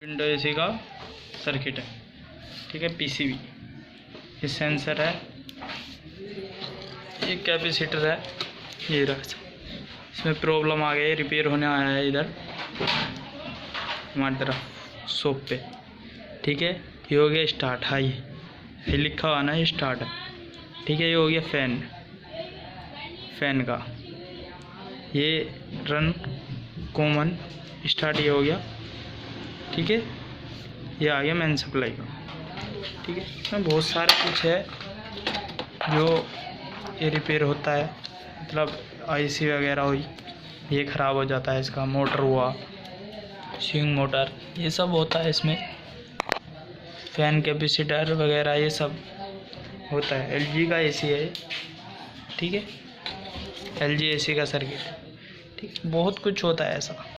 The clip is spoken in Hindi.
विंडो एसी का सर्किट है, ठीक है। पीसीबी, ये सेंसर है, ये कैपेसिटर है, ये रहा। इसमें प्रॉब्लम आ गई, रिपेयर होने आया है इधर हमारी तरफ शॉप पे, ठीक है। ये हो गया स्टार्ट, हाई ये लिखा हुआ ना, ये स्टार्ट है, ठीक है। ये हो गया फैन का, ये रन कॉमन स्टार्ट, ये हो गया, ठीक है। ये आ गया मेन सप्लाई का, ठीक है। इसमें बहुत सारे कुछ है जो ये रिपेयर होता है, मतलब आईसी वगैरह हुई, ये ख़राब हो जाता है, इसका मोटर हुआ, स्विंग मोटर, ये सब होता है इसमें। फैन कैपेसिटर वगैरह ये सब होता है। एलजी का एसी है, ठीक है। एलजी एसी का सर्किट, ठीक, बहुत कुछ होता है ऐसा।